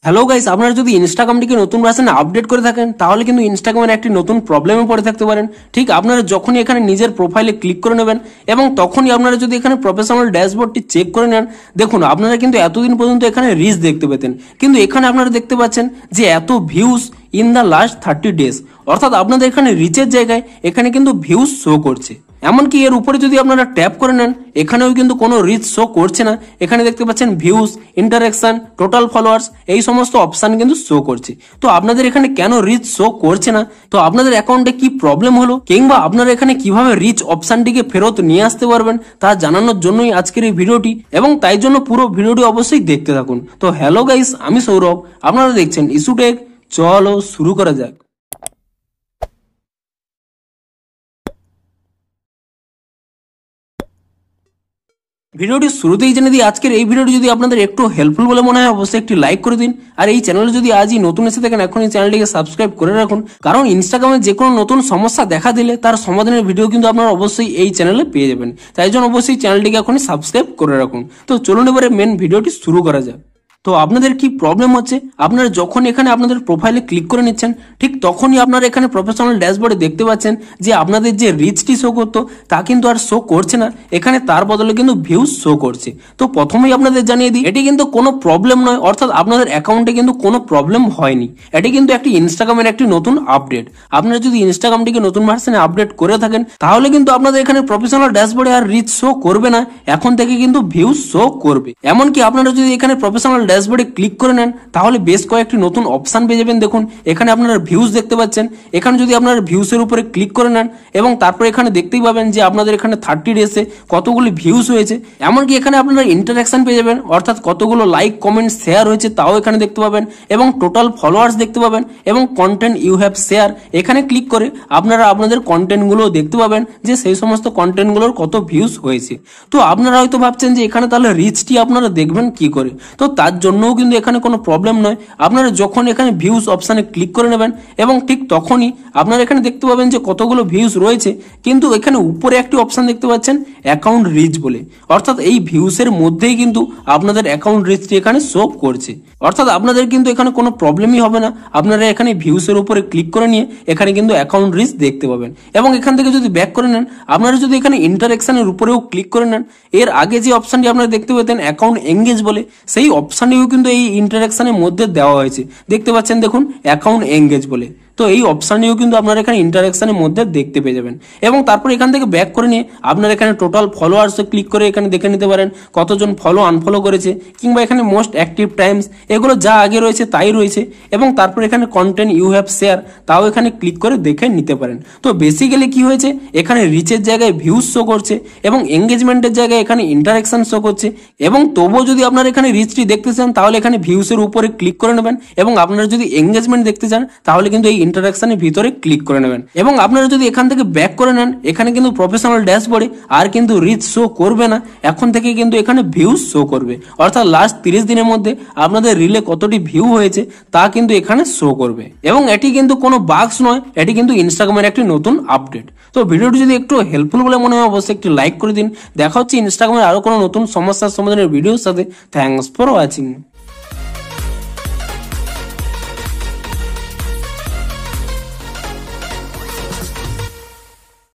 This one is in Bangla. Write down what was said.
হ্যালো গাইস, আপনারা যদি ইনস্টাগ্রামটিকে নতুন ভার্সনে আপডেট করে থাকেন তাহলে কিন্তু ইনস্টাগ্রামের একটি নতুন প্রবলেমে পড়ে থাকতে পারেন। ঠিক আপনারা যখনই এখানে নিজের প্রোফাইলে ক্লিক করে নেবেন এবং তখনই আপনারা যদি এখানে প্রফেশনাল ড্যাশবোর্ডটি চেক করে নেন, দেখুন আপনারা কিন্তু এতদিন পর্যন্ত এখানে রিচ দেখতে পেতেন, কিন্তু এখানে আপনারা দেখতে পাচ্ছেন যে এত views in the last 30 days, অর্থাৎ আপনাদের এখানে রিচের জায়গায় এখানে কিন্তু ভিউজ শো করছে। এমনকি এর উপরে যদি আপনারা ট্যাপ করে নেন এখানেও কিন্তু কোনো রিচ শো করছে না। এখানে দেখতে পাচ্ছেন ভিউজ, ইন্টারাকশন, টোটাল ফলোয়ার্স, এই সমস্ত অপশন কিন্তু শো করছে। তো আপনাদের এখানে কেন রিচ শো করছে না, তো আপনাদের অ্যাকাউন্টে কি প্রবলেম হলো, কিংবা আপনারা এখানে কিভাবে রিচ অপশনটিকে ফেরত নিয়ে আসতে পারবেন তা জানানোর জন্যই আজকের এই ভিডিওটি, এবং তাই জন্য পুরো ভিডিওটি অবশ্যই দেখতে থাকুন। তো হ্যালো গাইস, আমি সৌরভ, আপনারা দেখছেন ইস্যুটেক। চলো শুরু করা যাক। ভিডিওটি শুরুতেই জেনে দিই, আজকের এই ভিডিওটি যদি আপনাদের একটু হেল্পফুল বলে মনে হয় অবশ্যই একটি লাইক করে দিন, আর এই চ্যানেলে যদি আজই নতুন এসে থাকেন এখন এই চ্যানেলটিকে সাবস্ক্রাইব করে রাখুন, কারণ ইনস্টাগ্রামে যে কোনো নতুন সমস্যা দেখা দিলে তার সমাধানের ভিডিও কিন্তু আপনারা অবশ্যই এই চ্যানেলে পেয়ে যাবেন। তাই জন্য অবশ্যই চ্যানেলটিকে এখনই সাবস্ক্রাইব করে রাখুন। তো চলুন এবারে মেন ভিডিওটি শুরু করা যাক। তো আপনাদের কি প্রবলেম হচ্ছে, আপনারা যখন এখানে আপনাদের প্রোফাইলে ক্লিক করে নিচ্ছেন ঠিক তখনই আপনারা এখানে প্রফেশনাল ড্যাশবোর্ডে দেখতে পাচ্ছেন যে আপনাদের যে রিচটি শো করতো তা কিন্তু আর শো করছে না, এখানে তার বদলে কিন্তু ভিউজ শো করছে। তো প্রথমেই আপনাদের জানিয়ে দিই, এটি কিন্তু কোনো প্রবলেম নয়, অর্থাৎ আপনাদের অ্যাকাউন্টে কিন্তু কোনো প্রবলেম হয়নি। এটি কিন্তু একটি ইনস্টাগ্রামের একটি নতুন আপডেট। আপনারা যদি ইনস্টাগ্রামটিকে নতুন ভার্সনে আপডেট করে থাকেন তাহলে কিন্তু আপনাদের এখানে প্রফেশনাল ড্যাশবোর্ডে আর রিচ শো করবে না, এখন থেকে কিন্তু ভিউজ শো করবে। এমনকি আপনারা যদি এখানে প্রফেশনাল ড্যাশবোর্ডে ক্লিক করে নেন তাহলে বেশ কয়েকটি নতুন অপশন পেয়ে যাবেন। দেখুন এখানে আপনারা ভিউজ দেখতে পাচ্ছেন, এখানে যদি আপনারা ভিউজের উপরে ক্লিক করে নেন এবং তারপর এখানে দেখতেই পাবেন যে আপনাদের এখানে 30 ডেজে কতগুলি ভিউজ হয়েছে। এমনকি এখানে আপনারা ইন্টারাকশন পেয়ে যাবেন, অর্থাৎ কতগুলো লাইক, কমেন্ট, শেয়ার হয়েছে তাও এখানে দেখতে পাবেন, এবং টোটাল ফলোয়ার্স দেখতে পাবেন, এবং কন্টেন্ট ইউ হ্যাভ শেয়ার, এখানে ক্লিক করে আপনারা আপনাদের কন্টেন্টগুলো দেখতে পাবেন যে সেই সমস্ত কন্টেন্টগুলোর কত ভিউজ হয়েছে। তো আপনারা হয়তো ভাবছেন যে এখানে তাহলে রিচটি আপনারা দেখবেন কি করে, তো তার জন্য কিন্তু এখানে কোনো প্রবলেম নয়। আপনারা যখন এখানে ভিউজ অপশনে ক্লিক করে নেবেন এবং ঠিক তখনই আপনারা এখানে দেখতে পাবেন যে কতগুলো ভিউজ রয়েছে, কিন্তু এখানে উপরে একটি অপশন দেখতে পাচ্ছেন অ্যাকাউন্ট রিচ বলে, অর্থাৎ এই ভিউসের মধ্যেই কিন্তু আপনাদের অ্যাকাউন্ট রিচটি এখানে শো করছে, অর্থাৎ আপনাদের কিন্তু এখানে কোনো প্রবলেমই হবে না। আপনারা এখানে ভিউসের উপরে ক্লিক করে নিয়ে এখানে কিন্তু অ্যাকাউন্ট রিচ দেখতে পাবেন। এবং এখান থেকে যদি ব্যাক করে নেন, আপনারা যদি এখানে ইন্টারাকশনের উপরেও ক্লিক করে নেন, এর আগে যে অপশনটি আপনারা দেখতে পেতেন অ্যাকাউন্ট এঙ্গেজ বলে, সেই অপশনটিও কিন্তু এই ইন্টারাকশনের মধ্যে দেওয়া হয়েছে। দেখতে পাচ্ছেন দেখুন অ্যাকাউন্ট এঙ্গেজ বলে, তো এই অপশনটিও কিন্তু আপনারা এখানে ইন্টারাকশনের মধ্যে দেখতে পেয়ে যাবেন। এবং তারপর এখান থেকে ব্যাক করে নিয়ে আপনারা এখানে টোটাল ফলোয়ার্সে ক্লিক করে এখানে দেখে নিতে পারেন কতজন ফলো আনফলো করেছে, কিংবা এখানে মোস্ট অ্যাক্টিভ টাইমস, এগুলো যা আগে রয়েছে তাই রয়েছে। এবং তারপর এখানে কন্টেন্ট ইউ হ্যাভ শেয়ার, তাও এখানে ক্লিক করে দেখে নিতে পারেন। তো বেসিক্যালি কি হয়েছে, এখানে রিচের জায়গায় ভিউজ শো করছে এবং এঙ্গেজমেন্টের জায়গায় এখানে ইন্টারাকশন শো করছে। এবং তবুও যদি আপনারা এখানে রিচটি দেখতে চান তাহলে এখানে ভিউসের উপরে ক্লিক করে নেবেন, এবং আপনারা যদি এঙ্গেজমেন্ট দেখতে চান তাহলে কিন্তু এই ইন্টারাকশনের ভিতরে ক্লিক করে নেবেন। এবং আপনারা যদি এখান থেকে ব্যাক করে নেন, এখানে কিন্তু প্রফেশনাল ড্যাশবোর্ডে আর কিন্তু রিচ শো করবে না, এখন থেকে কিন্তু এখানে ভিউজ শো করবে, অর্থাৎ লাস্ট 30 দিনের মধ্যে আপনাদের রিলে কতটি ভিউ হয়েছে তা কিন্তু এখানে শো করবে। এবং এটি কিন্তু কোনো বাগস নয়, এটি কিন্তু ইনস্টাগ্রামের একটি নতুন আপডেট। তো ভিডিওটি যদি একটু হেল্পফুল বলে মনে হয় অবশ্যই একটি লাইক করে দিন। দেখা হচ্ছে ইনস্টাগ্রামের আরো কোনো নতুন সমস্যার সমাধানের ভিডিওর সাথে। Thanks for watching.